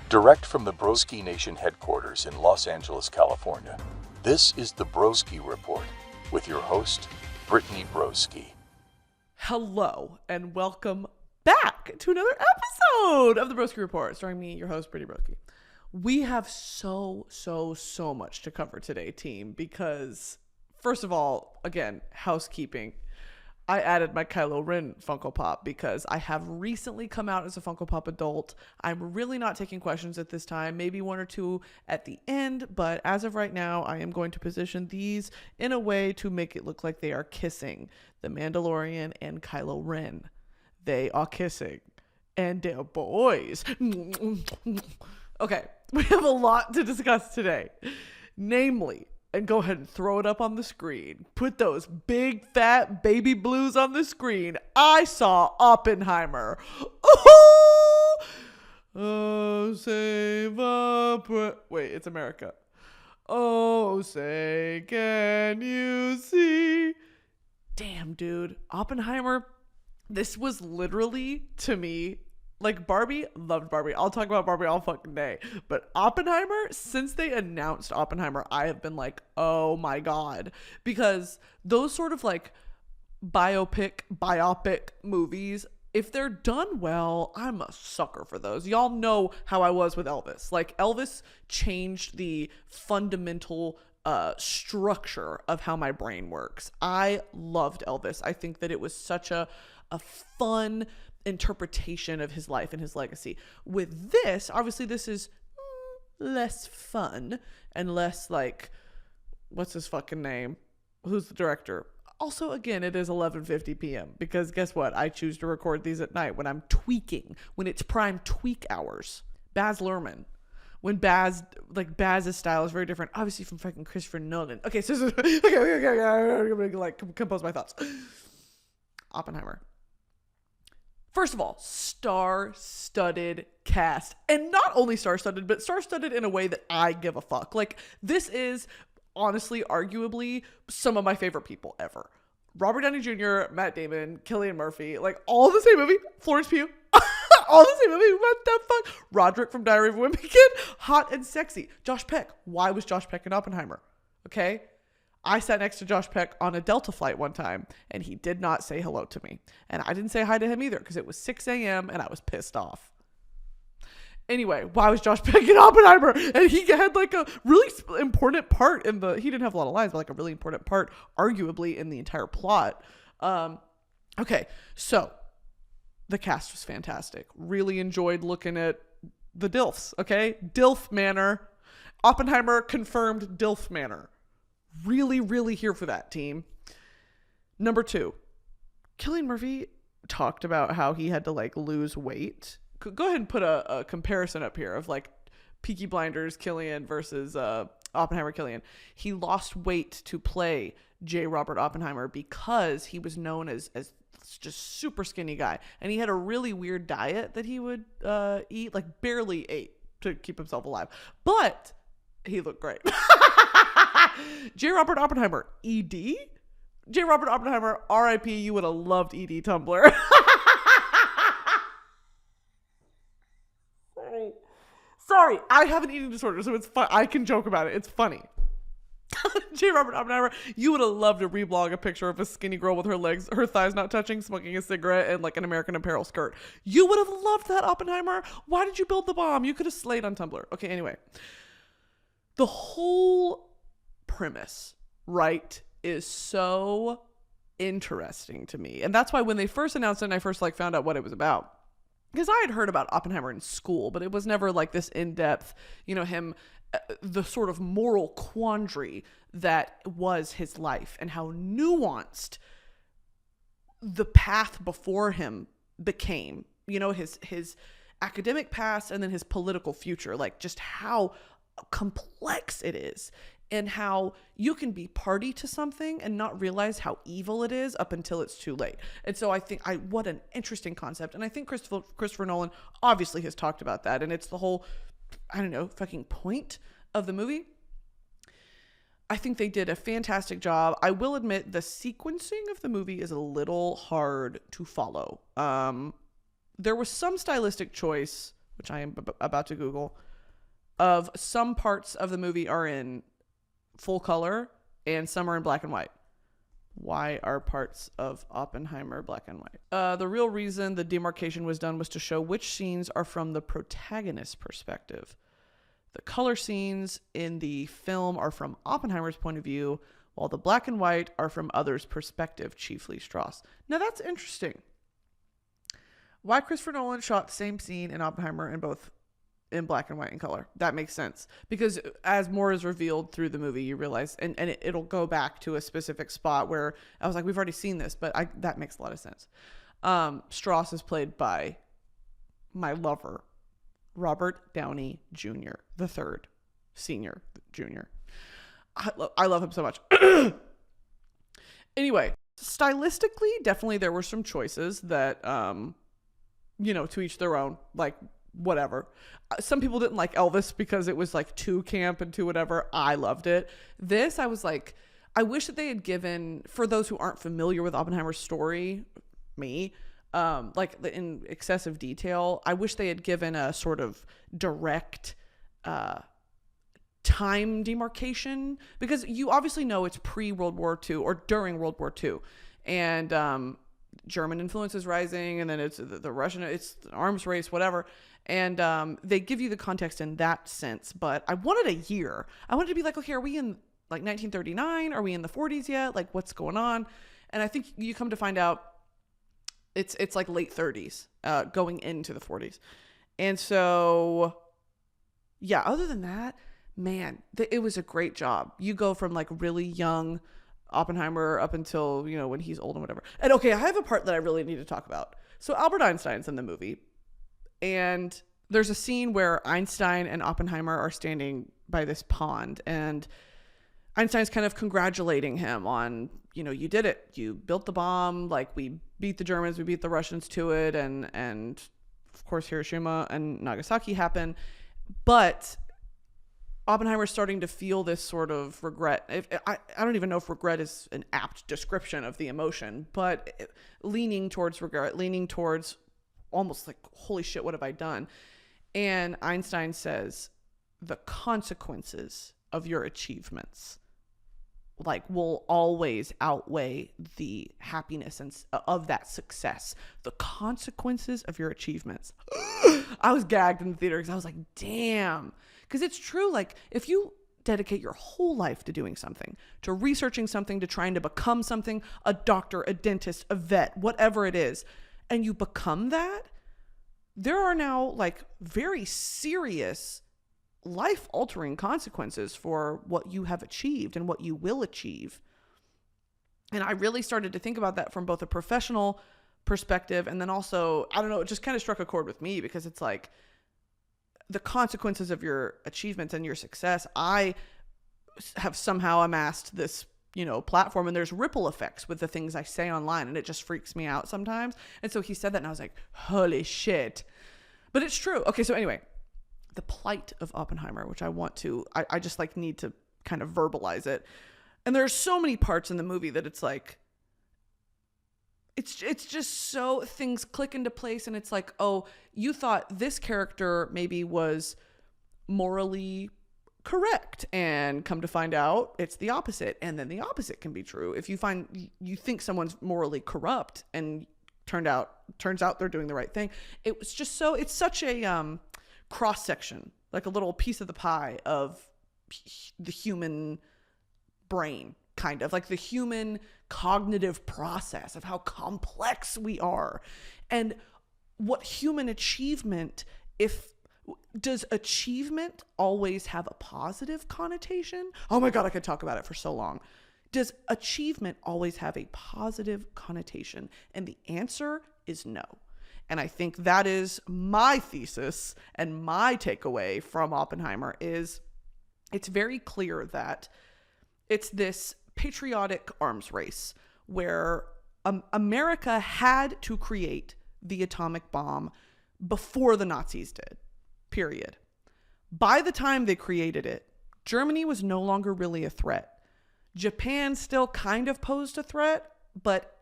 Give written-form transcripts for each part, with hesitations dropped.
Direct from the Broski Nation headquarters in Los Angeles, California, this is the Broski Report with your host, Brittany Broski. Hello, and welcome back to another episode of the Broski Report, starring me, your host, Brittany Broski. We have so much to cover today, team, because, first of all, again, housekeeping. I added my Kylo Ren Funko Pop because I have recently come out as a Funko Pop adult. I'm really not taking questions at this time, maybe one or two at the end, but as of right now, I am going to position these in a way to make it look like they are kissing. The Mandalorian and Kylo Ren. They are kissing. And they're boys. Okay, we have a lot to discuss today. Namely, and go ahead and throw it up on the screen. Put those big fat baby blues on the screen. I saw Oppenheimer. Oh, save up. Wait, it's America. Oh, say, can you see? Damn, dude. Oppenheimer, this was literally, to me, like Barbie, loved Barbie. I'll talk about Barbie all fucking day. But Oppenheimer, since they announced Oppenheimer, I have been like, oh my God. Because those sort of like biopic movies, if they're done well, I'm a sucker for those. Y'all know how I was with Elvis. Like Elvis changed the fundamental structure of how my brain works. I loved Elvis. I think that it was such a fun interpretation of his life and his legacy. With this, obviously this is less fun and less like, what's his fucking name? Who's the director? Also, again, it is 11:50 p.m. because guess what? I choose to record these at night when I'm tweaking, when it's prime tweak hours. Baz Luhrmann. When Baz's style is very different, obviously from fucking Christopher Nolan. Okay, so okay, I'm gonna like compose my thoughts. Oppenheimer. First of all, star-studded cast. And not only star-studded, but star-studded in a way that I give a fuck. Like, this is, honestly, arguably, some of my favorite people ever. Robert Downey Jr., Matt Damon, Cillian Murphy, like, all in the same movie. Florence Pugh. All in the same movie. What the fuck? Roderick from Diary of a Wimpy Kid. Hot and sexy. Josh Peck. Why was Josh Peck in Oppenheimer? Okay? I sat next to Josh Peck on a Delta flight one time, and he did not say hello to me. And I didn't say hi to him either, because it was 6 a.m., and I was pissed off. Anyway, why was Josh Peck in Oppenheimer? And he had, like, a really important part in the... He didn't have a lot of lines, but, like, a really important part, arguably, in the entire plot. Okay, so the cast was fantastic. Really enjoyed looking at the DILFs, okay? DILF Manor. Oppenheimer confirmed DILF Manor. Really here for that, team. Number 2, Cillian Murphy talked about how he had to like lose weight. Go ahead and put a comparison up here of like Peaky Blinders Cillian versus Oppenheimer Cillian. He lost weight to play J. Robert Oppenheimer because he was known as just super skinny guy, and he had a really weird diet that he would eat, like barely ate to keep himself alive, but he looked great. J. Robert Oppenheimer, ED? J. Robert Oppenheimer, RIP, you would have loved ED Tumblr. Sorry, I have an eating disorder, so it's fun. I can joke about it. It's funny. J. Robert Oppenheimer, you would have loved to reblog a picture of a skinny girl with her thighs not touching, smoking a cigarette, and like an American Apparel skirt. You would have loved that, Oppenheimer. Why did you build the bomb? You could have slayed on Tumblr. Okay, anyway. The whole premise, right, is so interesting to me. And that's why when they first announced it and I first like found out what it was about, because I had heard about Oppenheimer in school, but it was never like this in-depth, him, the sort of moral quandary that was his life and how nuanced the path before him became, his academic past and then his political future, like just how complex it is and how you can be party to something and not realize how evil it is up until it's too late. And so I think what an interesting concept. And I think Christopher Nolan obviously has talked about that. And it's the whole, fucking point of the movie. I think they did a fantastic job. I will admit the sequencing of the movie is a little hard to follow. There was some stylistic choice which I am about to Google, of some parts of the movie are in full color and some are in black and white. Why are parts of Oppenheimer black and white? The real reason the demarcation was done was to show which scenes are from the protagonist's perspective. The color scenes in the film are from Oppenheimer's point of view, while the black and white are from others' perspective, chiefly Strauss. Now that's interesting. Why Christopher Nolan shot the same scene in Oppenheimer in both in black and white and color. That makes sense. Because as more is revealed through the movie, you realize, and it'll go back to a specific spot where I was like, we've already seen this, but that makes a lot of sense. Strauss is played by my lover, Robert Downey Jr., the third, senior, junior. I love him so much. Anyway, stylistically, definitely there were some choices that, to each their own, like, whatever. Some people didn't like Elvis because it was like too camp and too whatever. I loved it. This, I was like, I wish that they had given, for those who aren't familiar with Oppenheimer's story, me, in excessive detail, I wish they had given a sort of direct time demarcation, because you obviously know it's pre-World War II or during World War II. And German influence is rising, and then it's the Russian, it's the arms race, whatever. And they give you the context in that sense, but I wanted a year. I wanted to be like, okay, are we in like 1939? Are we in the 40s yet? Like, what's going on? And I think you come to find out it's like late 30s, going into the 40s. And so, yeah, other than that, man, it was a great job. You go from like really young Oppenheimer up until, when he's old and whatever. And okay, I have a part that I really need to talk about. So Albert Einstein's in the movie, and there's a scene where Einstein and Oppenheimer are standing by this pond, and Einstein's kind of congratulating him on, you did it. You built the bomb. Like, we beat the Germans, we beat the Russians to it. And of course, Hiroshima and Nagasaki happen. But Oppenheimer's starting to feel this sort of regret. I don't even know if regret is an apt description of the emotion, but leaning towards regret, leaning towards almost like, holy shit, what have I done? And Einstein says, the consequences of your achievements, like, will always outweigh the happiness of that success. The consequences of your achievements. I was gagged in the theater because I was like, damn. Because it's true. Like, if you dedicate your whole life to doing something, to researching something, to trying to become something, a doctor, a dentist, a vet, whatever it is, and you become that, there are now like very serious life-altering consequences for what you have achieved and what you will achieve. And I really started to think about that from both a professional perspective, and then also, I don't know, it just kind of struck a chord with me, because it's like the consequences of your achievements and your success. I have somehow amassed this, platform, and there's ripple effects with the things I say online, and it just freaks me out sometimes. And so he said that, and I was like, holy shit. But it's true. Okay, so anyway, the plight of Oppenheimer, which I just like need to kind of verbalize it. And there are so many parts in the movie that it's like, it's just so things click into place, and it's like, oh, you thought this character maybe was morally correct, and come to find out it's the opposite. And then the opposite can be true. If you think someone's morally corrupt and turns out they're doing the right thing. It's such a cross section, like a little piece of the pie of the human brain, kind of like the human cognitive process of how complex we are. And what human achievement, does achievement always have a positive connotation? Oh my God, I could talk about it for so long. Does achievement always have a positive connotation? And the answer is no. And I think that is my thesis, and my takeaway from Oppenheimer is it's very clear that it's this patriotic arms race where America had to create the atomic bomb before the Nazis did, period. By the time they created it, Germany was no longer really a threat. Japan still kind of posed a threat, but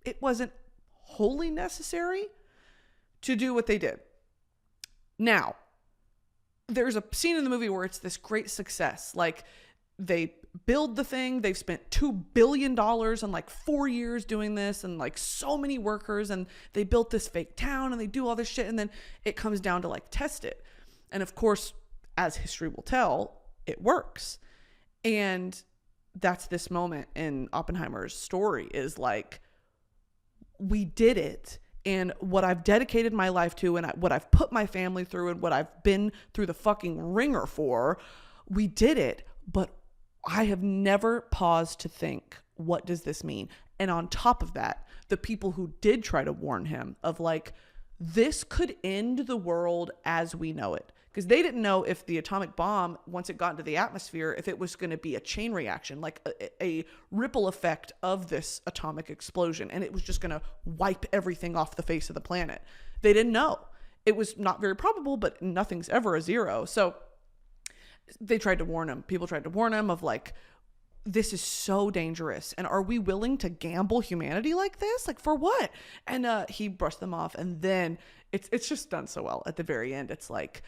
it wasn't wholly necessary to do what they did. Now, there's a scene in the movie where it's this great success. Like, they build the thing. They've spent $2 billion on like 4 years doing this, and like so many workers, and they built this fake town, and they do all this shit. And then it comes down to like test it. And of course, as history will tell, it works. And that's this moment in Oppenheimer's story, is like, we did it. And what I've dedicated my life to, and what I've put my family through, and what I've been through the fucking ringer for, we did it. But I have never paused to think, what does this mean? And on top of that, the people who did try to warn him of like, this could end the world as we know it. Because they didn't know if the atomic bomb, once it got into the atmosphere, if it was going to be a chain reaction, like a ripple effect of this atomic explosion. And it was just going to wipe everything off the face of the planet. They didn't know. It was not very probable, but nothing's ever a zero. So they tried to warn him. People tried to warn him of like, this is so dangerous. And are we willing to gamble humanity like this? Like, for what? And he brushed them off. And then it's just done so well at the very end. It's like,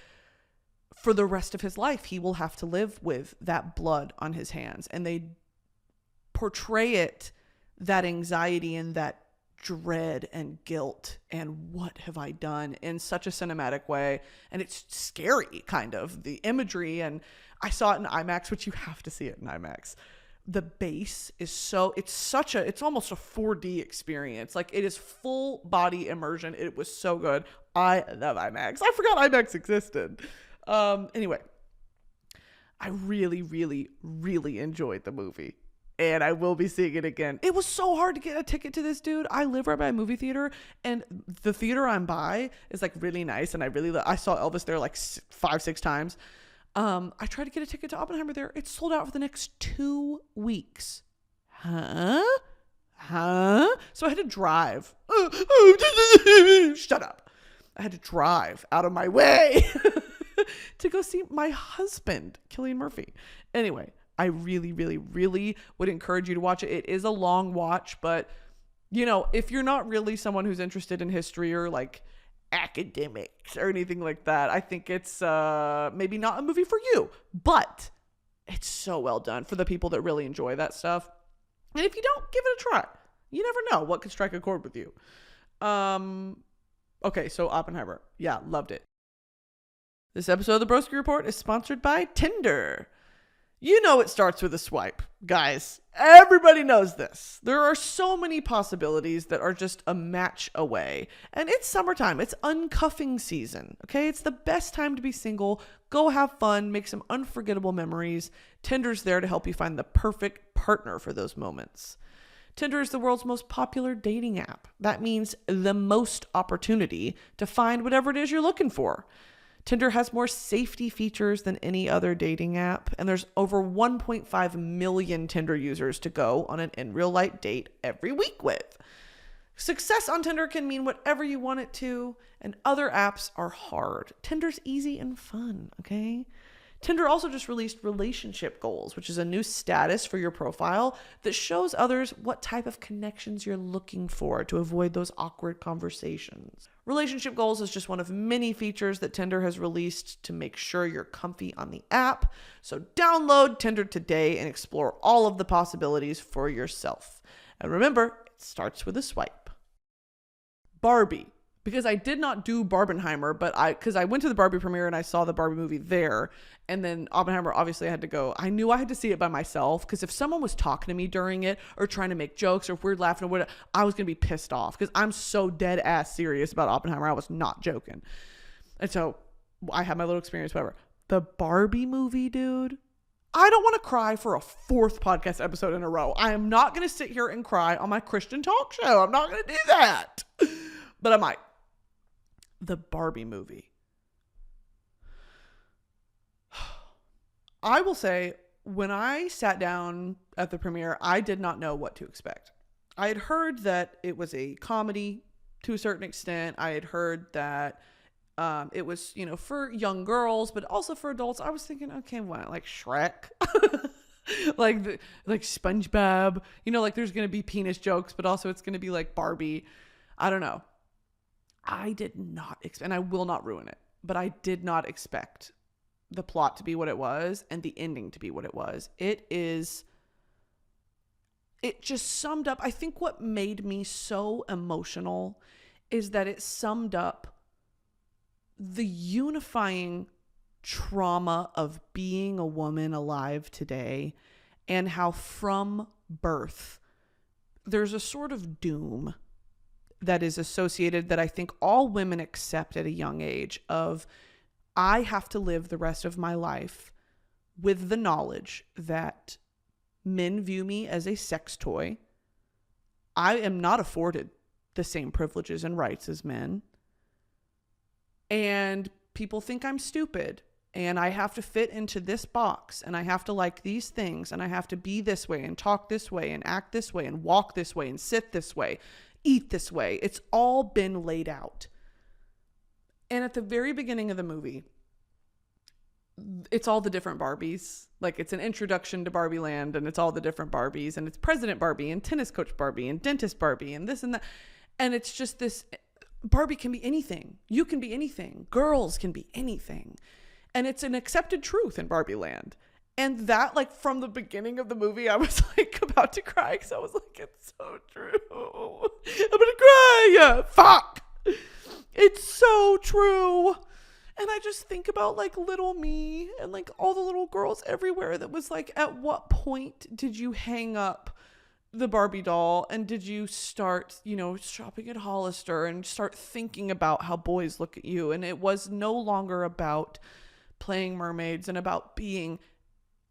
for the rest of his life, he will have to live with that blood on his hands. And they portray it, that anxiety and that dread and guilt and what have I done, in such a cinematic way. And it's scary, kind of, the imagery. And I saw it in IMAX, which you have to see it in IMAX. The bass is it's almost a 4D experience. Like, it is full body immersion. It was so good. I love IMAX. I forgot IMAX existed. Anyway, I really, really, really enjoyed the movie, and I will be seeing it again. It was so hard to get a ticket to this, dude. I live right by a movie theater, and the theater I'm by is like really nice. And I saw Elvis there like 5-6 times. I tried to get a ticket to Oppenheimer there. It's sold out for the next 2 weeks. Huh? So I had to drive. Shut up. I had to drive out of my way to go see my husband, Cillian Murphy. Anyway, I really, really, really would encourage you to watch it. It is a long watch, but you know, if you're not really someone who's interested in history or like academics or anything like that, I think it's maybe not a movie for you, but it's so well done for the people that really enjoy that stuff. And if you don't, give it a try. You never know what could strike a chord with you. Okay, so Oppenheimer. Yeah, loved it. This episode of the Broski Report is sponsored by Tinder. You know it starts with a swipe, guys. Everybody knows this. There are so many possibilities that are just a match away. And it's summertime. It's uncuffing season, okay? It's the best time to be single. Go have fun. Make some unforgettable memories. Tinder's there to help you find the perfect partner for those moments. Tinder is the world's most popular dating app. That means the most opportunity to find whatever it is you're looking for. Tinder has more safety features than any other dating app, and there's over 1.5 million Tinder users to go on an in-real-life date every week with. Success on Tinder can mean whatever you want it to, and other apps are hard. Tinder's easy and fun, okay? Tinder also just released relationship goals, which is a new status for your profile that shows others what type of connections you're looking for to avoid those awkward conversations. Relationship goals is just one of many features that Tinder has released to make sure you're comfy on the app. So download Tinder today and explore all of the possibilities for yourself. And remember, it starts with a swipe. Barbie. Because I did not do Barbenheimer, but because I went to the Barbie premiere and I saw the Barbie movie there. And then Oppenheimer, obviously I had to go. I knew I had to see it by myself, because if someone was talking to me during it or trying to make jokes or if we're laughing or whatever, I was going to be pissed off, because I'm so dead ass serious about Oppenheimer. I was not joking. And so I had my little experience, whatever. The Barbie movie, dude, I don't want to cry for a 4th podcast episode in a row. I am not going to sit here and cry on my Christian talk show. I'm not going to do that. But I might. The Barbie movie. I will say, when I sat down at the premiere, I did not know what to expect. I had heard that it was a comedy to a certain extent. I had heard that it was, you know, for young girls, but also for adults. I was thinking, okay, what, like Shrek? like SpongeBob? You know, like there's going to be penis jokes, but also it's going to be like Barbie. I don't know. I did not expect, and I will not ruin it. but I did not expect the plot to be what it was and the ending to be what it was. It just summed up. I think what made me so emotional is that it summed up the unifying trauma of being a woman alive today, and how from birth there's a sort of doom that is associated, that I think all women accept at a young age, of I have to live the rest of my life with the knowledge that men view me as a sex toy. I am not afforded the same privileges and rights as men. And people think I'm stupid. And I have to fit into this box. And I have to like these things. And I have to be this way and talk this way and act this way and walk this way and sit this way, eat this way. It's all been laid out. And at the very beginning of the movie, it's all the different Barbies. Like, it's an introduction to Barbie Land, and it's all the different Barbies, and it's President Barbie and tennis coach Barbie and dentist Barbie and this and that. And it's just this, Barbie can be anything. You can be anything. Girls can be anything. And it's an accepted truth in Barbie Land. And that, like, from the beginning of the movie, I was like about to cry, because I was like, it's so true. I'm gonna cry. Yeah, fuck. It's so true. And I just think about, like, little me and, like, all the little girls everywhere that was like, at what point did you hang up the Barbie doll, and did you start, shopping at Hollister and start thinking about how boys look at you? And it was no longer about playing mermaids and about being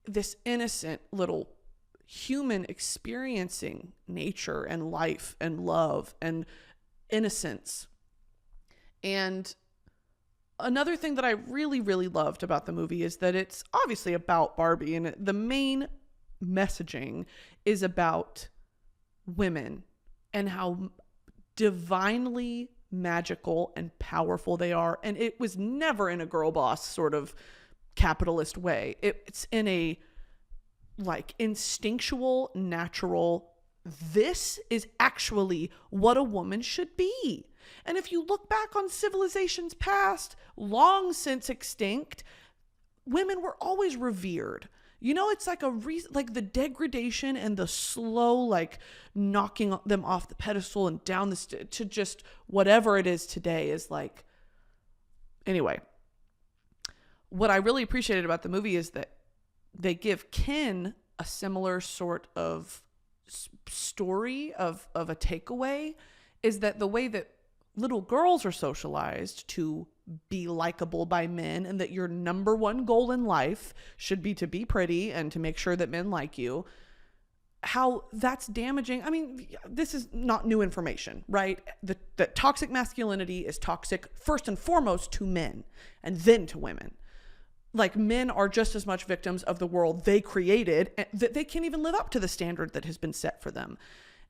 this innocent little human experiencing nature and life and love and innocence. And another thing that I really, really loved about the movie is that it's obviously about Barbie, and the main messaging is about women and how divinely magical and powerful they are. And it was never in a girl boss sort of capitalist way. It's in a, like, instinctual, natural, this is actually what a woman should be. And if you look back on civilizations past, long since extinct, women were always revered. It's like like the degradation and the slow, like, knocking them off the pedestal and down to just whatever it is today is like, anyway. What I really appreciated about the movie is that they give Ken a similar sort of story of a takeaway, is that the way that little girls are socialized to be likable by men, and that your number one goal in life should be to be pretty and to make sure that men like you, how that's damaging. I mean, this is not new information, right? That toxic masculinity is toxic first and foremost to men and then to women. Like, men are just as much victims of the world they created, that they can't even live up to the standard that has been set for them.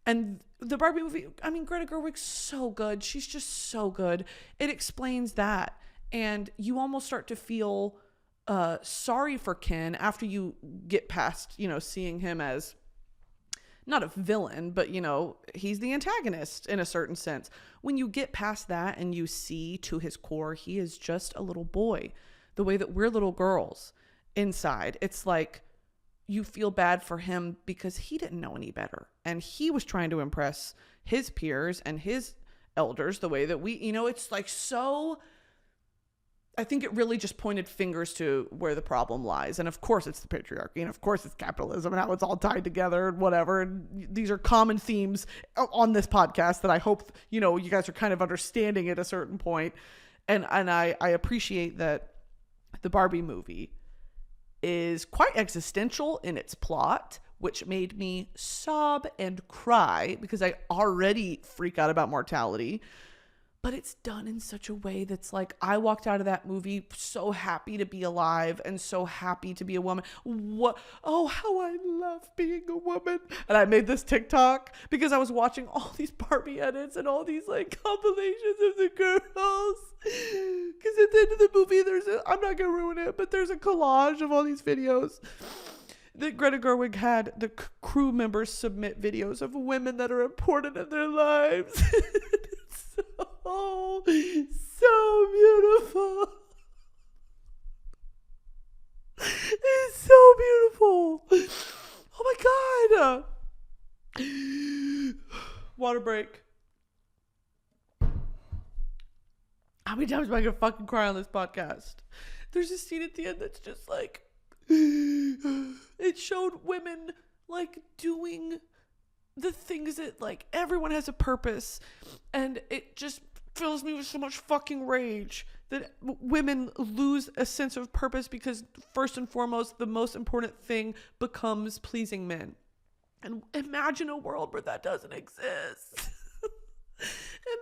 And the Barbie movie, I mean, Greta Gerwig's so good. She's just so good. It explains that. And you almost start to feel sorry for Ken after you get past, seeing him as not a villain, but, he's the antagonist in a certain sense. When you get past that and you see to his core, he is just a little boy, the way that we're little girls inside. It's like, you feel bad for him because he didn't know any better. And he was trying to impress his peers and his elders the way that we, it's like, so I think it really just pointed fingers to where the problem lies. And of course it's the patriarchy, and of course it's capitalism and how it's all tied together and whatever. And these are common themes on this podcast that I hope, you guys are kind of understanding at a certain point. And I appreciate that the Barbie movie is quite existential in its plot, which made me sob and cry because I already freak out about mortality. But it's done in such a way that's like, I walked out of that movie so happy to be alive and so happy to be a woman. Oh, how I love being a woman. And I made this TikTok because I was watching all these Barbie edits and all these, like, compilations of the girls. Because at the end of the movie, I'm not going to ruin it, but there's a collage of all these videos that Greta Gerwig had the crew members submit videos of women that are important in their lives. So beautiful. break. How many times am I gonna fucking cry on this podcast? There's a scene at the end that's just like, it showed women like doing the things that like everyone has a purpose, and it just fills me with so much fucking rage that women lose a sense of purpose because first and foremost the most important thing becomes pleasing men. And imagine a world where that doesn't exist.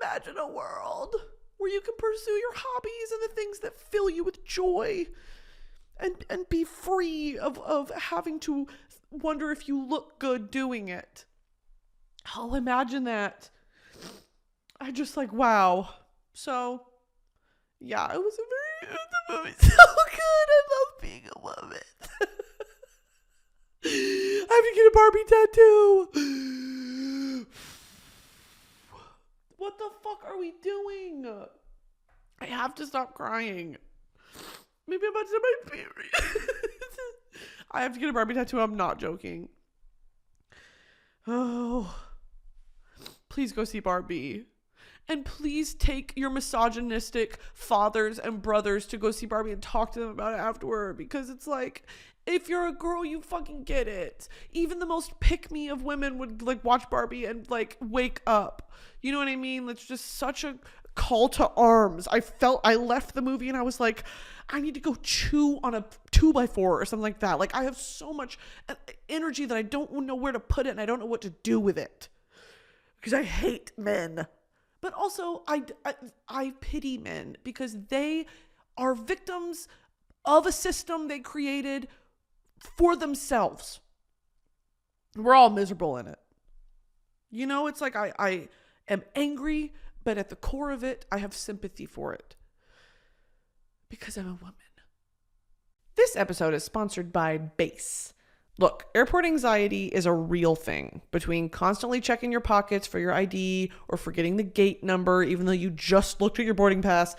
Imagine a world where you can pursue your hobbies and the things that fill you with joy, and be free of having to wonder if you look good doing it. Oh, imagine that. I just like, wow. So, yeah, the movie's so good. I love being a woman. I have to get a Barbie tattoo. What the fuck are we doing? I have to stop crying. Maybe I'm about to have my period. I have to get a Barbie tattoo. I'm not joking. Oh. Please go see Barbie. And please take your misogynistic fathers and brothers to go see Barbie and talk to them about it afterward. Because it's like, if you're a girl, you fucking get it. Even the most pick-me of women would like watch Barbie and like wake up. You know what I mean? It's just such a call to arms. I left the movie and I was like, I need to go chew on a 2x4 or something like that. Like I have so much energy that I don't know where to put it and I don't know what to do with it. Because I hate men. But also, I pity men because they are victims of a system they created for themselves. We're all miserable in it. You know, it's like I am angry, but at the core of it, I have sympathy for it. Because I'm a woman. This episode is sponsored by Base. Look, airport anxiety is a real thing. Between constantly checking your pockets for your ID or forgetting the gate number, even though you just looked at your boarding pass,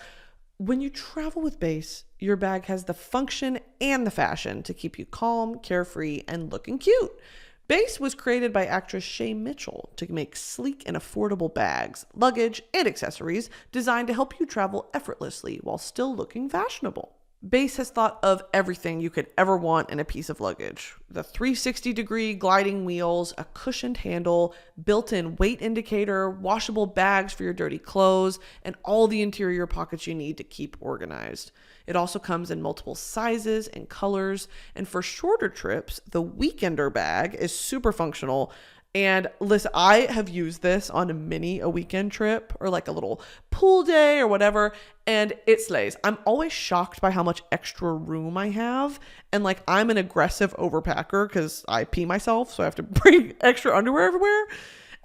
when you travel with Base, your bag has the function and the fashion to keep you calm, carefree, and looking cute. Base was created by actress Shay Mitchell to make sleek and affordable bags, luggage, and accessories designed to help you travel effortlessly while still looking fashionable. Base has thought of everything you could ever want in a piece of luggage. The 360-degree gliding wheels, a cushioned handle, built-in weight indicator, washable bags for your dirty clothes, and all the interior pockets you need to keep organized. It also comes in multiple sizes and colors, and for shorter trips, the Weekender bag is super functional. And listen, I have used this on a weekend trip or like a little pool day or whatever, and it slays. I'm always shocked by how much extra room I have. And like, I'm an aggressive overpacker because I pee myself, so I have to bring extra underwear everywhere.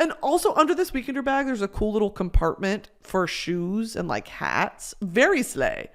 And also under this Weekender bag, there's a cool little compartment for shoes and like hats. Very slay.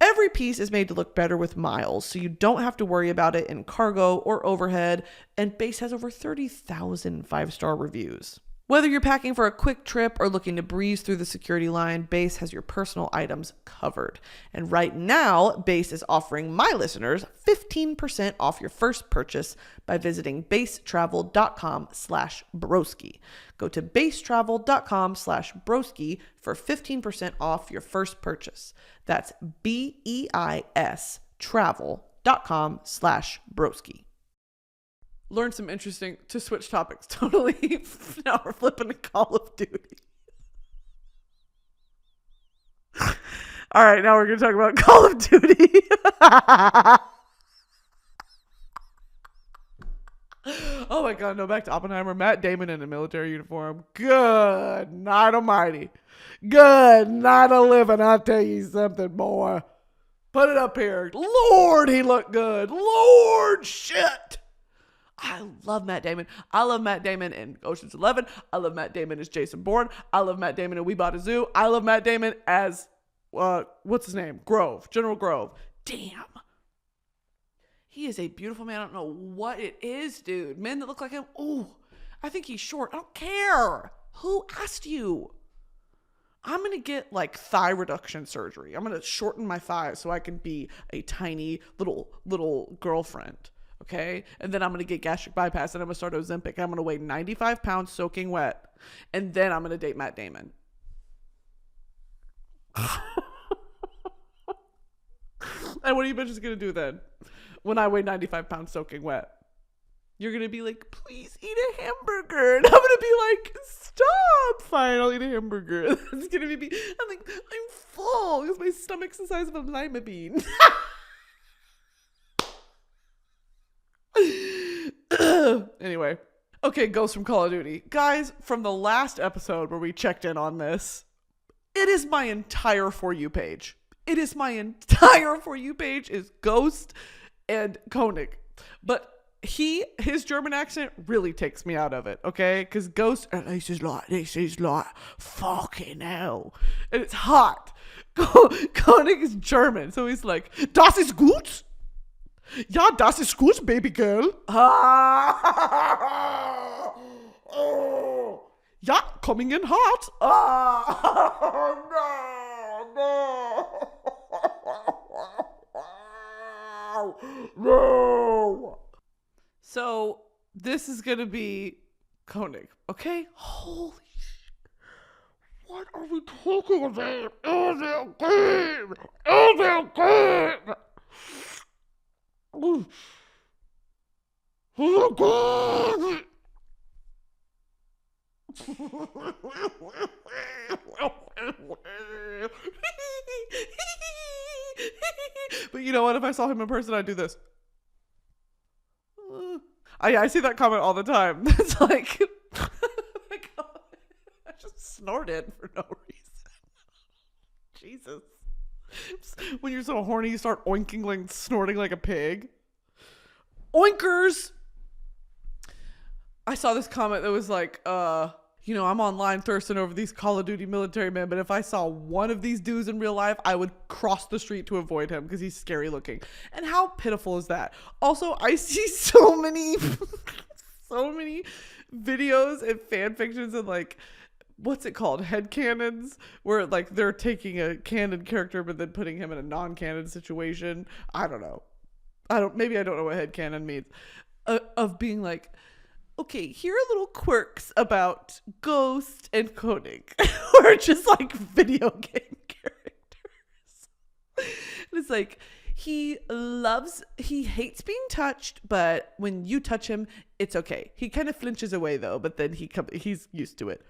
Every piece is made to look better with miles, so you don't have to worry about it in cargo or overhead, and Base has over 30,000 5-star reviews. Whether you're packing for a quick trip or looking to breeze through the security line, Base has your personal items covered. And right now, Base is offering my listeners 15% off your first purchase by visiting basetravel.com/broski. Go to basetravel.com/broski for 15% off your first purchase. That's BEIS travel.com/broski. Learn some interesting, to switch topics totally. Now we're flipping to Call of Duty. All right, now we're going to talk about Call of Duty. Oh my God, no, back to Oppenheimer. Matt Damon in a military uniform. Good night almighty. Good night of living. I'll tell you something, boy. Put it up here. Lord, he looked good. Lord, shit. I love Matt Damon. I love Matt Damon in Ocean's 11. I love Matt Damon as Jason Bourne. I love Matt Damon in We Bought a Zoo. I love Matt Damon as, what's his name? Grove. General Grove. Damn. He is a beautiful man. I don't know what it is, dude. Men that look like him. Oh, I think he's short. I don't care. Who asked you? I'm going to get like thigh reduction surgery. I'm going to shorten my thighs so I can be a tiny little girlfriend. Okay. And then I'm going to get gastric bypass and I'm going to start Ozempic. I'm going to weigh 95 pounds soaking wet. And then I'm going to date Matt Damon. And what are you bitches going to do then? When I weigh 95 pounds soaking wet? You're going to be like, please eat a hamburger. And I'm going to be like, stop. Fine, I'll eat a hamburger. It's going to be, I'm like, I'm full because my stomach's the size of a lima bean. Anyway. Okay, Ghost from Call of Duty. Guys, from the last episode where we checked in on this, it is my entire For You page. It is my entire For You page is Ghost and Koenig. But his German accent really takes me out of it, okay? Because Ghost, this is like, fucking hell. And it's hot. Koenig is German, so he's like, das ist gut? Ja, das ist gut, baby girl. Ja, coming in hot. No. So this is gonna be Koenig, okay? Holy shit. What are we talking about? Is it good? Is it good? Is it good? But you know what? If I saw him in person, I'd do this. I see that comment all the time. It's like, I just snorted for no reason. Jesus. When you're so horny, you start oinking, like snorting like a pig. Oinkers! I saw this comment that was like, I'm online thirsting over these Call of Duty military men, but if I saw one of these dudes in real life, I would cross the street to avoid him because he's scary looking. And how pitiful is that? Also, I see so many videos and fan fictions and like, what's it called? Headcanons, where like they're taking a canon character but then putting him in a non-canon situation. I don't know. Maybe I don't know what headcanon means. Of being like, okay, here are little quirks about Ghost and Koenig. Or just like video game characters. And it's like, he hates being touched, but when you touch him, it's okay. He kind of flinches away though, but then he's used to it.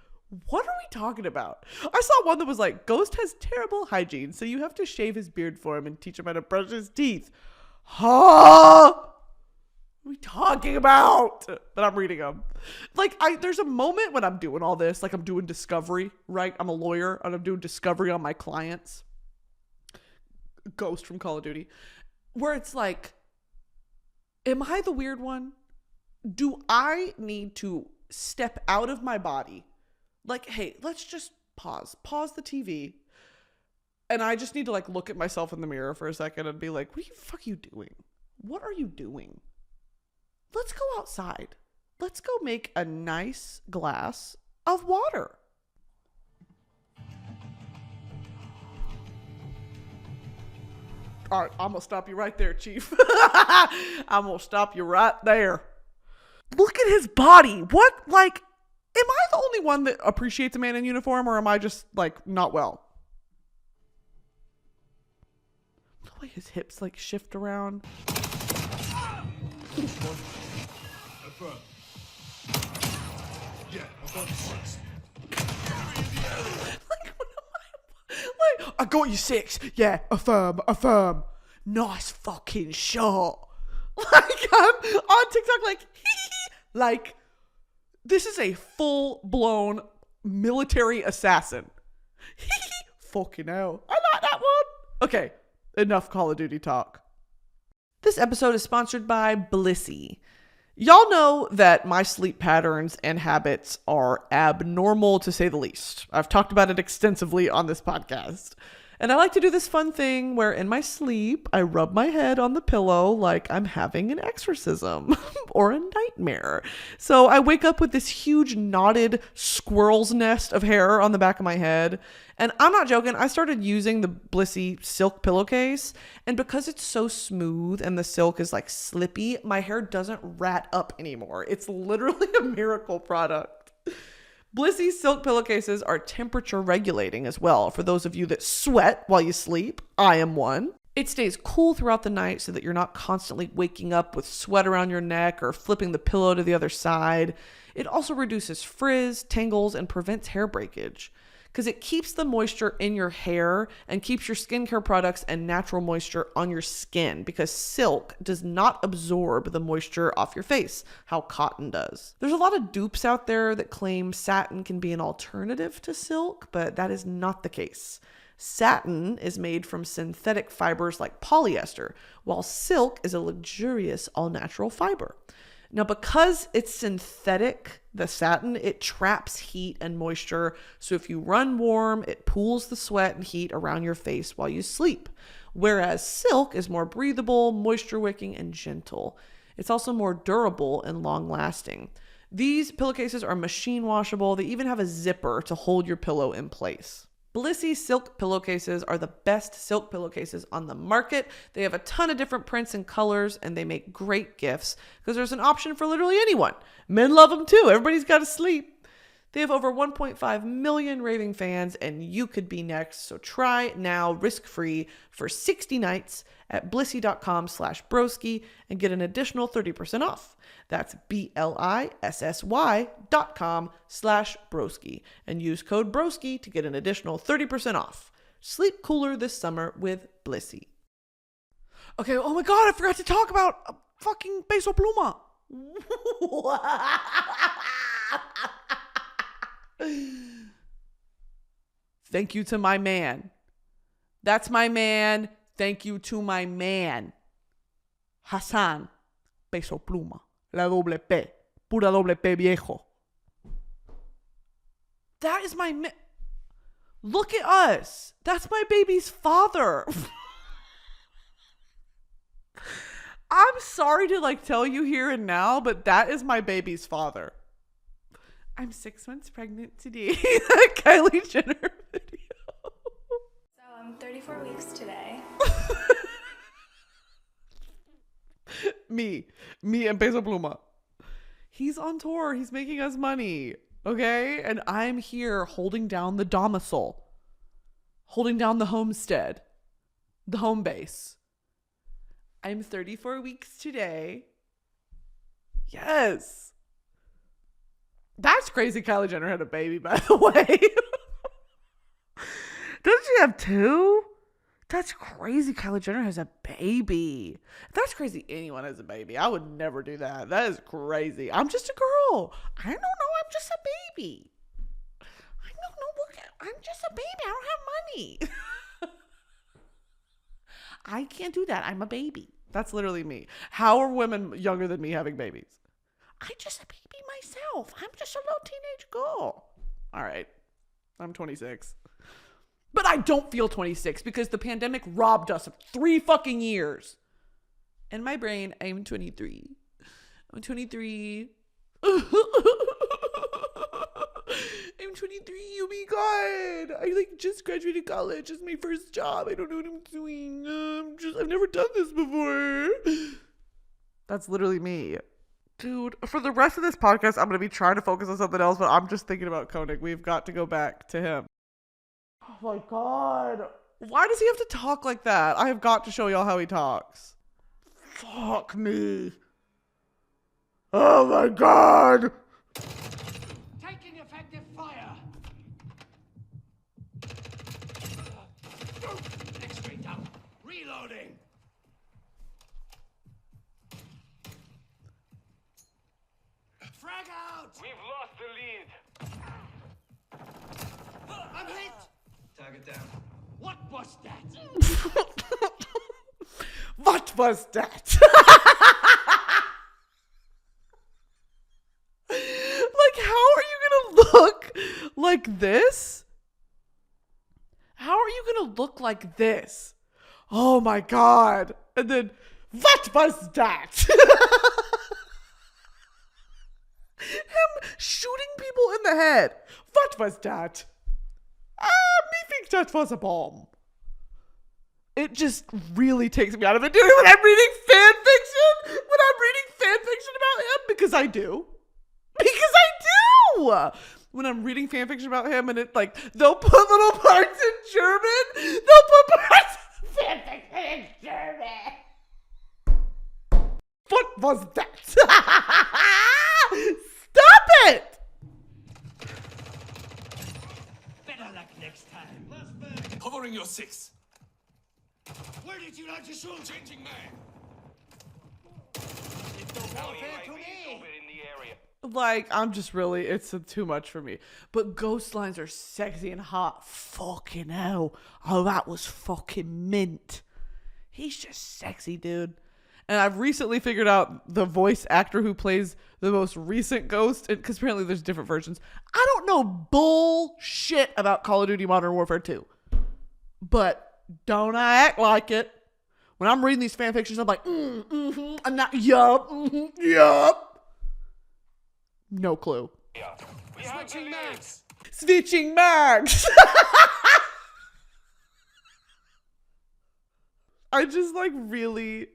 What are we talking about? I saw one that was like, Ghost has terrible hygiene, so you have to shave his beard for him and teach him how to brush his teeth. Huh? What are we talking about? But I'm reading them. Like, there's a moment when I'm doing all this, like I'm doing discovery, right? I'm a lawyer and I'm doing discovery on my clients. Ghost from Call of Duty. Where it's like, am I the weird one? Do I need to step out of my body? Like, hey, let's just pause the TV. And I just need to like look at myself in the mirror for a second and be like, what the fuck are you doing? What are you doing? Let's go outside. Let's go make a nice glass of water. All right, I'm going to stop you right there, Chief. I'm going to stop you right there. Look at his body. What, like, am I the only one that appreciates a man in uniform, or am I just, like, not well? The way his hips, like, shift around. Like, I got you 6. Yeah, affirm. Nice fucking shot. Like, I'm on TikTok, like, this is a full-blown military assassin. Fucking hell. I like that one. Okay, enough Call of Duty talk. This episode is sponsored by Blissy. Y'all know that my sleep patterns and habits are abnormal, to say the least. I've talked about it extensively on this podcast. And I like to do this fun thing where in my sleep, I rub my head on the pillow like I'm having an exorcism or a nightmare. So I wake up with this huge knotted squirrel's nest of hair on the back of my head. And I'm not joking. I started using the Blissy silk pillowcase. And because it's so smooth and the silk is like slippy, my hair doesn't rat up anymore. It's literally a miracle product. Blissy silk pillowcases are temperature regulating as well. For those of you that sweat while you sleep, I am one. It stays cool throughout the night so that you're not constantly waking up with sweat around your neck or flipping the pillow to the other side. It also reduces frizz, tangles, and prevents hair breakage because it keeps the moisture in your hair and keeps your skincare products and natural moisture on your skin because silk does not absorb the moisture off your face, how cotton does. There's a lot of dupes out there that claim satin can be an alternative to silk, but that is not the case. Satin is made from synthetic fibers like polyester, while silk is a luxurious all-natural fiber. Now, because it's synthetic, the satin, it traps heat and moisture. So if you run warm, it pools the sweat and heat around your face while you sleep. Whereas silk is more breathable, moisture wicking, and gentle. It's also more durable and long lasting. These pillowcases are machine washable. They even have a zipper to hold your pillow in place. Blissy silk pillowcases are the best silk pillowcases on the market. They have a ton of different prints and colors, and they make great gifts because there's an option for literally anyone. Men love them too. Everybody's got to sleep. They have over 1.5 million raving fans, and you could be next. So try now risk-free for 60 nights at blissy.com/broski and get an additional 30% off. That's BLISSY.com/broski and use code broski to get an additional 30% off. Sleep cooler this summer with Blissy. Okay, oh my God, I forgot to talk about fucking Peso Pluma. Thank you to my man. That's my man. Thank you to my man. Hassan Peso Pluma. La doble P. Pura doble P viejo. That is my man. Look at us. That's my baby's father. I'm sorry to tell you here and now, but that is my baby's father. I'm 6 months pregnant today. That Kylie Jenner video. So I'm 34 weeks today. Me and Peso Pluma. He's on tour. He's making us money. Okay? And I'm here holding down the domicile. Holding down the homestead. The home base. I'm 34 weeks today. Yes. That's crazy. Kylie Jenner had a baby, by the way. Doesn't she have two? That's crazy. Kylie Jenner has a baby. That's crazy. Anyone has a baby. I would never do that. That is crazy. I'm just a girl. I don't know. I'm just a baby. I don't know. Look, I'm just a baby. I don't have money. I can't do that. I'm a baby. That's literally me. How are women younger than me having babies? I'm just a baby myself. I'm just a little teenage girl. All right. I'm 26. But I don't feel 26 because the pandemic robbed us of 3 fucking years. In my brain, I'm 23. I'm 23. I'm 23. Oh my God. I just graduated college. It's my first job. I don't know what I'm doing. I've never done this before. That's literally me. Dude, for the rest of this podcast, I'm going to be trying to focus on something else, but I'm just thinking about Koenig. We've got to go back to him. Oh my God. Why does he have to talk like that? I have got to show y'all how he talks. Fuck me. Oh my God. Taking effective fire. Next straight down. Reloading. Frag out. We've lost the lead. I'm hit. Target down. What was that? What was that? How are you gonna look like this? How are you going to look like this? Oh my God. And then, what was that? Him shooting people in the head. What was that? Me think that was a bomb. It just really takes me out of it, dude, when I'm reading fan fiction. When I'm reading fan fiction about him, because I do. When I'm reading fan fiction about him, and it like they'll put little parts in German. They'll put parts in fan fiction in German. What was that? Stop it! Better luck next time. Covering your 6. Where did you like to shoot? Changing mag. Like, I'm just really, it's too much for me. But ghost lines are sexy and hot. Fucking hell. Oh, that was fucking mint. He's just sexy, dude. And I've recently figured out the voice actor who plays the most recent ghost, because apparently there's different versions. I don't know bullshit about Call of Duty Modern Warfare 2. But don't I act like it. When I'm reading these fan fictions, I'm like, I'm not, yup. No clue. Switching mags. Switching mags. I just like really,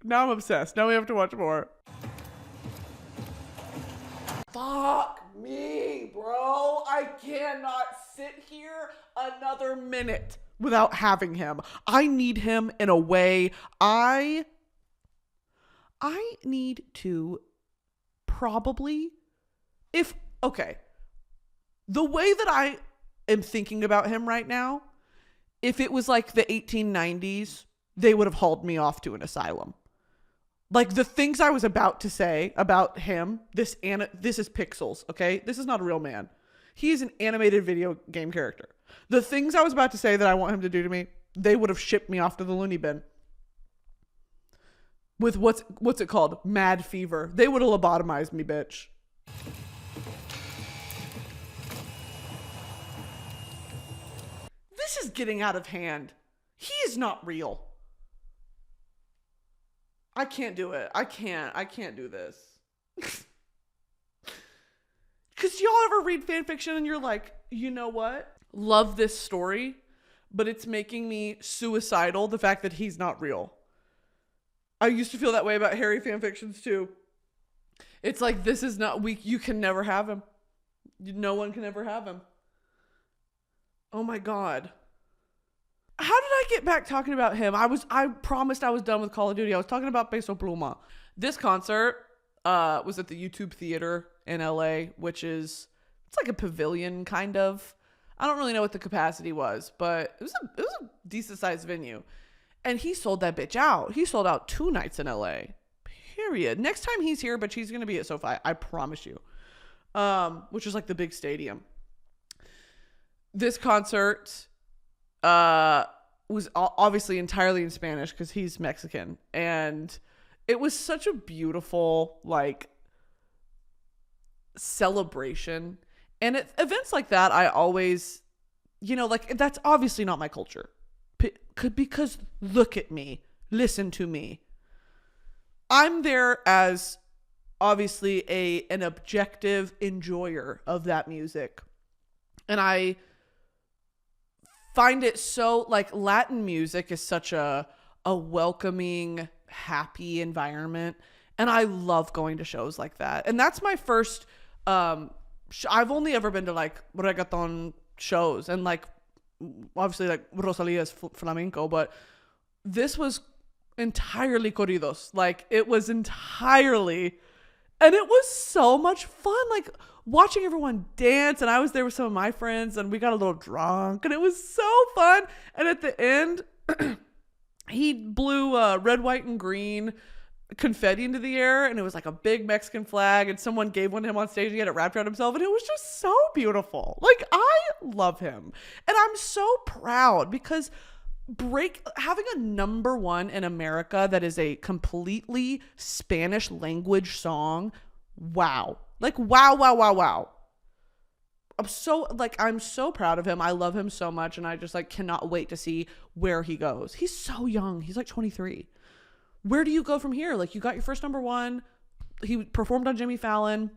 now I'm obsessed. Now we have to watch more. Fuck me, bro. I cannot sit here another minute without having him. I need him in a way. I need to probably, the way that I am thinking about him right now, if it was like the 1890s, they would have hauled me off to an asylum. Like the things I was about to say about him, this is Pixels, okay? This is not a real man. He is an animated video game character. The things I was about to say that I want him to do to me, they would have shipped me off to the loony bin. With what's it called? Mad fever. They would have lobotomized me, bitch. This is getting out of hand. He is not real. I can't do it. I can't do this. Because y'all ever read fan fiction and you're like, you know what? Love this story, but it's making me suicidal, the fact that he's not real. I used to feel that way about Harry fan fictions too. It's like, this is not, you can never have him. No one can ever have him. Oh my God. How did I get back talking about him? I promised I was done with Call of Duty. I was talking about Peso Pluma. This concert was at the YouTube Theater in LA, it's like a pavilion kind of. I don't really know what the capacity was, but it was a decent sized venue. And he sold that bitch out. He sold out 2 nights in LA. Period. Next time he's here, but he's going to be at SoFi. I promise you. Which is like the big stadium. This concert was obviously entirely in Spanish because he's Mexican. And it was such a beautiful, like, celebration. And at events like that, I always, like, that's obviously not my culture. Because look at me, listen to me. I'm there as obviously an objective enjoyer of that music. And I find it so, like, Latin music is such a welcoming, happy environment. And I love going to shows like that. And that's my first, I've only ever been to like reggaeton shows and like, obviously like Rosalia's flamenco, but this was entirely corridos. Like it was entirely, and it was so much fun. Like watching everyone dance, and I was there with some of my friends and we got a little drunk and it was so fun. And at the end, he blew red, white, and green confetti into the air, and it was like a big Mexican flag, and someone gave one to him on stage. He had it wrapped around himself, and it was just so beautiful. Like I love him, and I'm so proud because having a #1 in America that is a completely Spanish language song, wow. Like wow. I'm so proud of him. I love him so much, and I just like cannot wait to see where he goes. He's so young. He's like 23. Where do you go from here? Like, you got your first number one. He performed on Jimmy Fallon.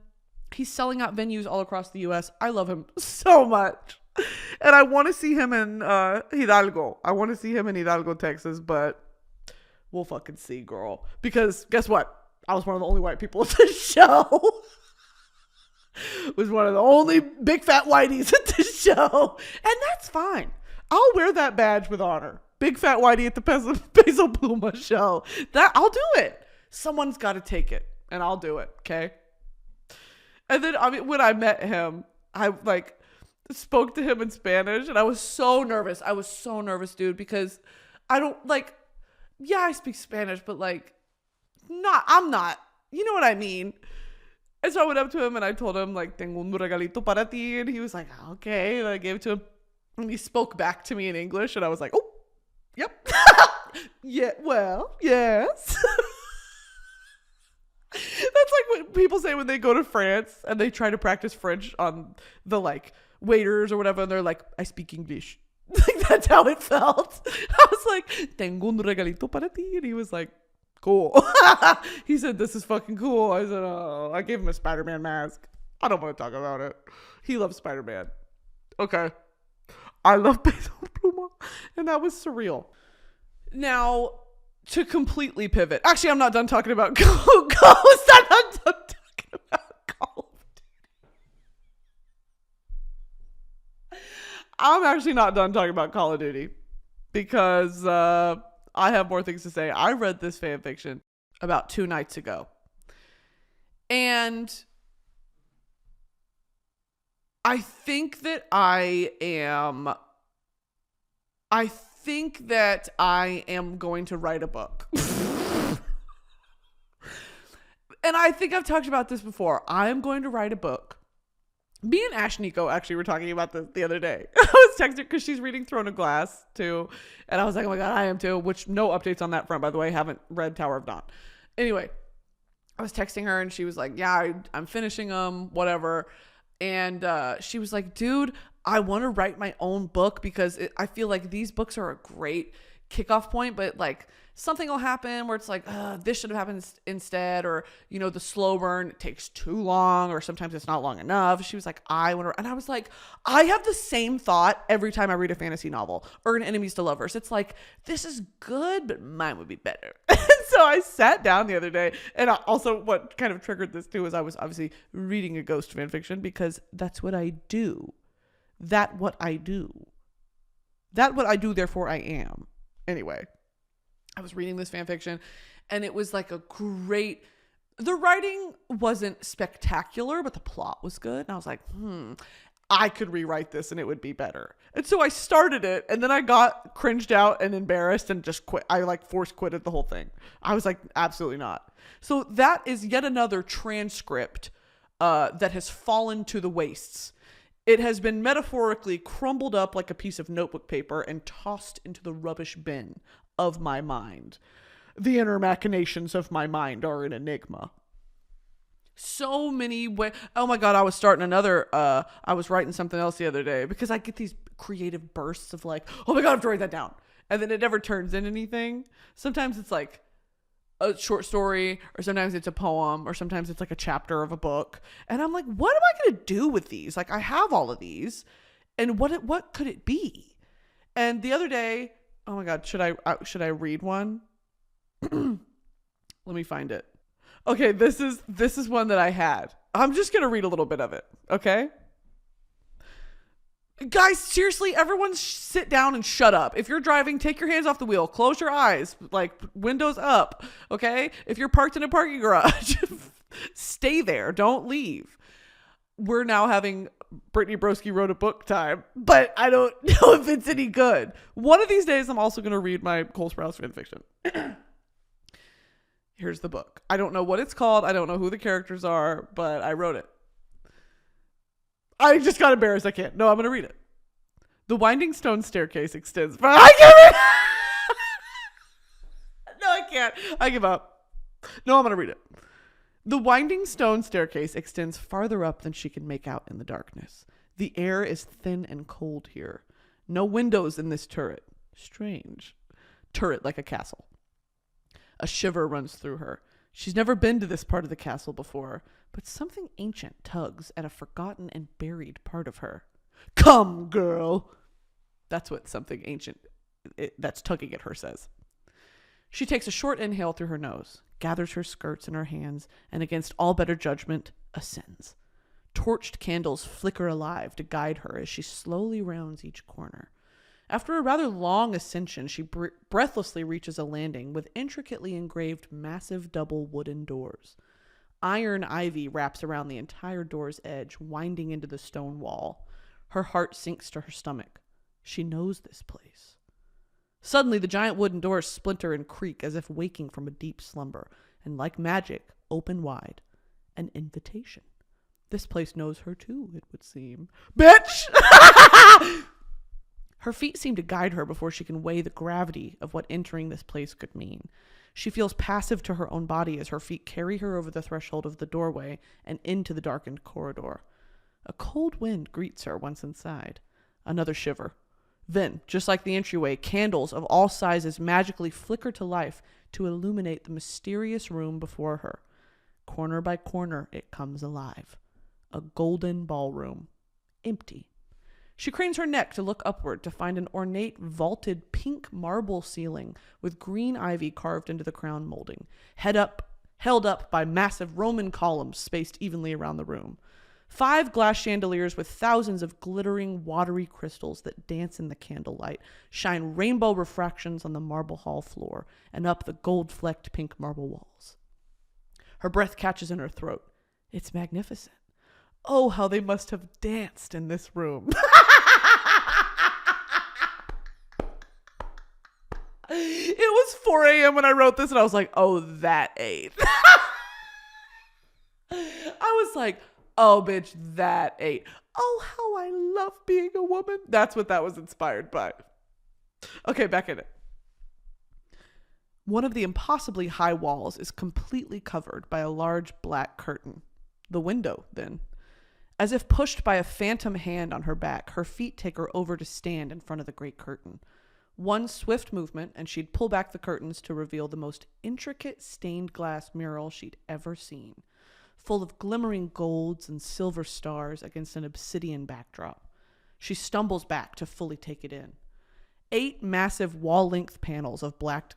He's selling out venues all across the US. I love him so much. And I want to see him in Hidalgo. I want to see him in Hidalgo, Texas, but we'll fucking see, girl. Because guess what? I was one of the only white people at the show. Was one of the only big fat whiteys at the show. And that's fine. I'll wear that badge with honor. Big fat whitey at the Peso Pluma show. I'll do it. Someone's got to take it. And I'll do it. Okay. And then, when I met him, I like spoke to him in Spanish, and I was so nervous. I was so nervous, dude, because I don't like, yeah, I speak Spanish, but like, I'm not, you know what I mean? And so I went up to him and I told him, like, tengo un regalito para ti. And he was like, okay. And I gave it to him. And he spoke back to me in English. And I was like, oh, yep. Yeah, well, yes. That's like what people say when they go to France and they try to practice French on the, like, waiters or whatever. And they're like, I speak English. Like, that's how it felt. I was like, tengo un regalito para ti. And he was like, cool. He said, this is fucking cool. I said, oh, I gave him a Spider-Man mask. I don't want to talk about it. He loves Spider-Man. Okay. I love Peso Pluma. And that was surreal. Now, to completely pivot. Actually, I'm not done talking about Ghost. I'm not done talking about Call of Duty. I'm actually not done talking about Call of Duty. Because, I have more things to say. I read this fan fiction about 2 nights ago. And I think that I am going to write a book. And I think I've talked about this before. I am going to write a book. Me and Ash Nico actually were talking about this the other day. I was texting her because she's reading Throne of Glass too. And I was like, oh my God, I am too. Which, no updates on that front, by the way. Haven't read Tower of Dawn. Anyway, I was texting her and she was like, yeah, I'm finishing them, whatever. And she was like, dude, I want to write my own book because I feel like these books are a great kickoff point, but like something will happen where it's like, this should have happened instead, or, you know, the slow burn, it takes too long, or sometimes it's not long enough. She was like, and I was like, I have the same thought every time I read a fantasy novel or an enemies to lovers. It's like, this is good, but mine would be better. And so I sat down the other day, and also what kind of triggered this too is I was obviously reading a ghost fan fiction because that's what I do. That what I do, therefore I am. Anyway, I was reading this fan fiction, and it was like the writing wasn't spectacular, but the plot was good. And I was like, I could rewrite this and it would be better. And so I started it, and then I got cringed out and embarrassed and just quit. I like force quitted the whole thing. I was like, absolutely not. So that is yet another transcript that has fallen to the wastes. It has been metaphorically crumbled up like a piece of notebook paper and tossed into the rubbish bin of my mind. The inner machinations of my mind are an enigma. So many ways. Oh my God, I was writing something else the other day because I get these creative bursts of like, oh my God, I have to write that down. And then it never turns into anything. Sometimes it's like a short story, or sometimes it's a poem, or sometimes it's like a chapter of a book. And I'm like, what am I going to do with these? Like, I have all of these, and what could it be? And the other day, oh my God, should I read one? Let me find it. Okay, this is one that I had. I'm just going to read a little bit of it, okay? Guys, seriously, everyone sit down and shut up. If you're driving, take your hands off the wheel. Close your eyes, like windows up, okay? If you're parked in a parking garage, stay there. Don't leave. We're now having Brittany Broski wrote a book time, but I don't know if it's any good. One of these days, I'm also going to read my Cole Sprouse fan fiction. Here's the book. I don't know what it's called. I don't know who the characters are, but I wrote it. I just got embarrassed. I can't. No, I'm going to read it. The winding stone staircase extends. But I can't read it. No, I can't. I give up. No, I'm going to read it. The winding stone staircase extends farther up than she can make out in the darkness. The air is thin and cold here. No windows in this turret. Strange. Turret like a castle. A shiver runs through her. She's never been to this part of the castle before, but something ancient tugs at a forgotten and buried part of her. Come, girl! That's what something ancient that's tugging at her says. She takes a short inhale through her nose, gathers her skirts in her hands, and against all better judgment, ascends. Torched candles flicker alive to guide her as she slowly rounds each corner. After a rather long ascension, she breathlessly reaches a landing with intricately engraved massive double wooden doors. Iron ivy wraps around the entire door's edge, winding into the stone wall. Her heart sinks to her stomach. She knows this place. Suddenly, the giant wooden doors splinter and creak as if waking from a deep slumber, and like magic, open wide. An invitation. This place knows her too, it would seem. Bitch! Her feet seem to guide her before she can weigh the gravity of what entering this place could mean. She feels passive to her own body as her feet carry her over the threshold of the doorway and into the darkened corridor. A cold wind greets her once inside. Another shiver. Then, just like the entryway, candles of all sizes magically flicker to life to illuminate the mysterious room before her. Corner by corner, it comes alive. A golden ballroom. Empty. She cranes her neck to look upward to find an ornate, vaulted pink marble ceiling with green ivy carved into the crown molding, held up by massive Roman columns spaced evenly around the room. 5 glass chandeliers with thousands of glittering, watery crystals that dance in the candlelight shine rainbow refractions on the marble hall floor and up the gold-flecked pink marble walls. Her breath catches in her throat. It's magnificent. Oh, how they must have danced in this room. It was 4 a.m. when I wrote this, and I was like, oh, that ate. I was like, oh, bitch, that ate. Oh, how I love being a woman. That's what that was inspired by. Okay, back in it. One of the impossibly high walls is completely covered by a large black curtain. The window, then. As if pushed by a phantom hand on her back, her feet take her over to stand in front of the great curtain. One swift movement, and she'd pull back the curtains to reveal the most intricate stained glass mural she'd ever seen, full of glimmering golds and silver stars against an obsidian backdrop. She stumbles back to fully take it in. 8 massive wall-length panels of black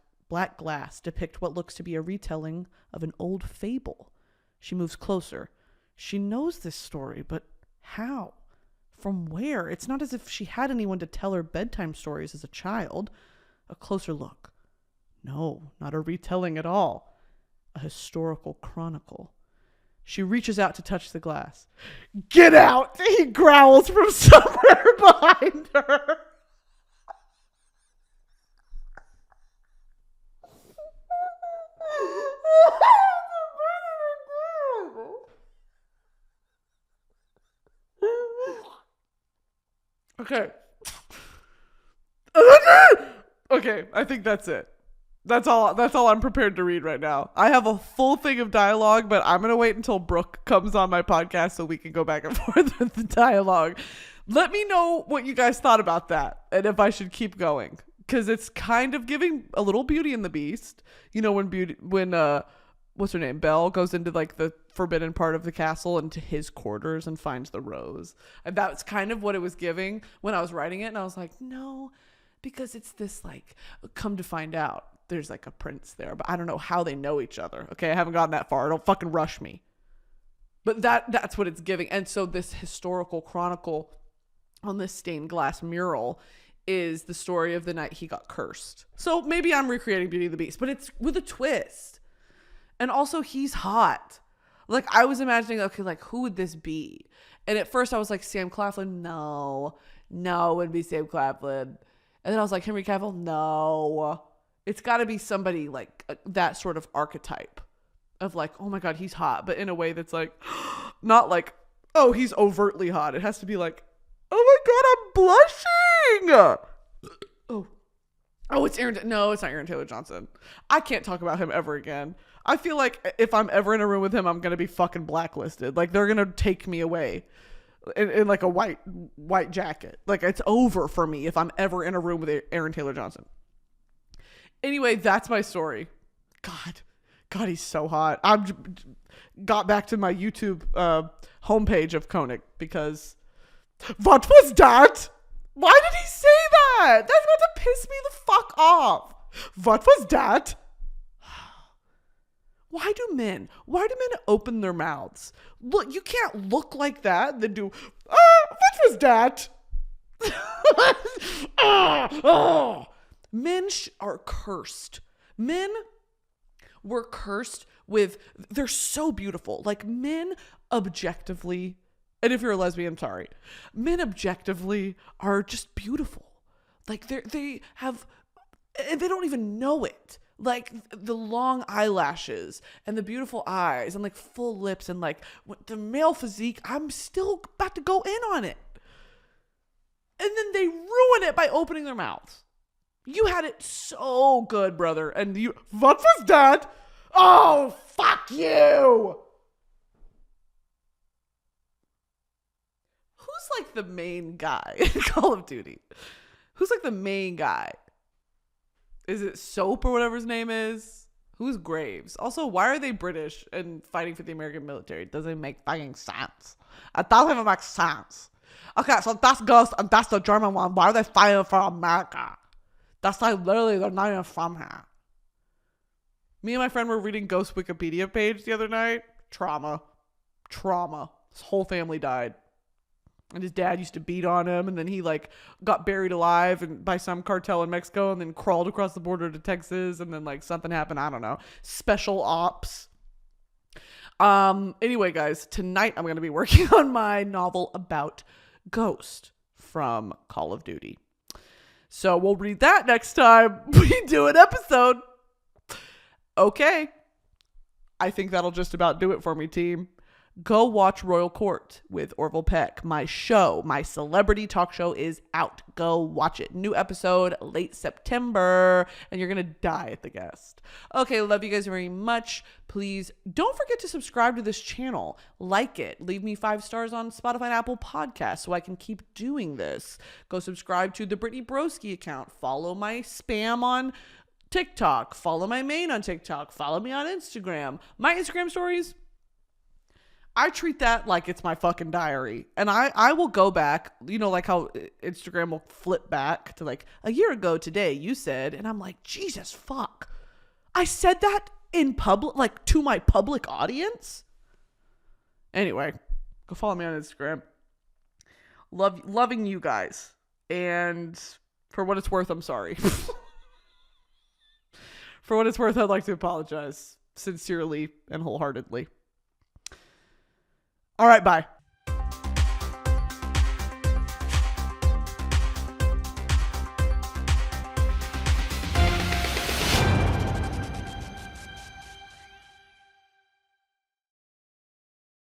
glass depict what looks to be a retelling of an old fable. She moves closer. She knows this story, but how? From where? It's not as if she had anyone to tell her bedtime stories as a child. A closer look. No, not a retelling at all. A historical chronicle. She reaches out to touch the glass. Get out! He growls from somewhere behind her. Okay. Okay, I think that's it. That's all I'm prepared to read right now. I have a full thing of dialogue, but I'm going to wait until Brooke comes on my podcast so we can go back and forth with the dialogue. Let me know what you guys thought about that and if I should keep going, because it's kind of giving a little Beauty and the Beast. You know, when what's her name? Belle goes into like the forbidden part of the castle into his quarters and finds the rose. And that's kind of what it was giving when I was writing it. And I was like, no, because it's this like, come to find out there's like a prince there, but I don't know how they know each other. Okay. I haven't gotten that far. Don't fucking rush me. But that's what it's giving. And so this historical chronicle on this stained glass mural is the story of the night he got cursed. So maybe I'm recreating Beauty and the Beast, but it's with a twist. And also he's hot. Like I was imagining, okay, like who would this be? And at first I was like, Sam Claflin? No, it wouldn't be Sam Claflin. And then I was like, Henry Cavill? No. It's got to be somebody like that sort of archetype of like, oh my God, he's hot. But in a way that's like, not like, oh, he's overtly hot. It has to be like, oh my God, I'm blushing. Oh, it's Aaron. No, it's not Aaron Taylor Johnson. I can't talk about him ever again. I feel like if I'm ever in a room with him, I'm going to be fucking blacklisted. Like they're going to take me away. in like a white jacket. Like, it's over for me if I'm ever in a room with Aaron Taylor Johnson. Anyway, that's my story. God, he's so hot. I got back to my YouTube homepage of Koenig because what was that? Why did he say that? That's about to piss me the fuck off. What was that? Why do men open their mouths? Look, you can't look like that, then do, what was that? Men are cursed. Men were cursed with, they're so beautiful. Like, men objectively, and if you're a lesbian, I'm sorry, men objectively are just beautiful. Like, they have, and they don't even know it. Like, the long eyelashes and the beautiful eyes and like full lips and like the male physique, I'm still about to go in on it. And then they ruin it by opening their mouths. You had it so good, brother. And you, what was that? Oh, fuck you. Who's like the main guy in Call of Duty? Who's like the main guy? Is it Soap or whatever his name is? Who's Graves? Also, why are they British and fighting for the American military? It doesn't make fucking sense. It doesn't even make sense. Okay, so that's Ghost and that's the German one. Why are they fighting for America? That's like literally, they're not even from here. Me and my friend were reading Ghost Wikipedia page the other night. Trauma. His whole family died. And his dad used to beat on him, and then he like got buried alive and by some cartel in Mexico, and then crawled across the border to Texas, and then like something happened. I don't know. Special ops. Anyway, guys, tonight I'm going to be working on my novel about Ghost from Call of Duty. So we'll read that next time we do an episode. Okay. I think that'll just about do it for me, team. Go watch Royal Court with Orville Peck. My show, my celebrity talk show is out. Go watch it. New episode late September, and you're going to die at the guest. Okay, love you guys very much. Please don't forget to subscribe to this channel. Like it. Leave me 5 stars on Spotify and Apple Podcasts so I can keep doing this. Go subscribe to the Brittany Broski account. Follow my spam on TikTok. Follow my main on TikTok. Follow me on Instagram. My Instagram stories, I treat that like it's my fucking diary. And I will go back, you know, like how Instagram will flip back to like a year ago today, you said, and I'm like, Jesus fuck. I said that in public, like to my public audience. Anyway, go follow me on Instagram. Loving you guys. And for what it's worth, I'm sorry. For what it's worth, I'd like to apologize sincerely and wholeheartedly. All right, bye.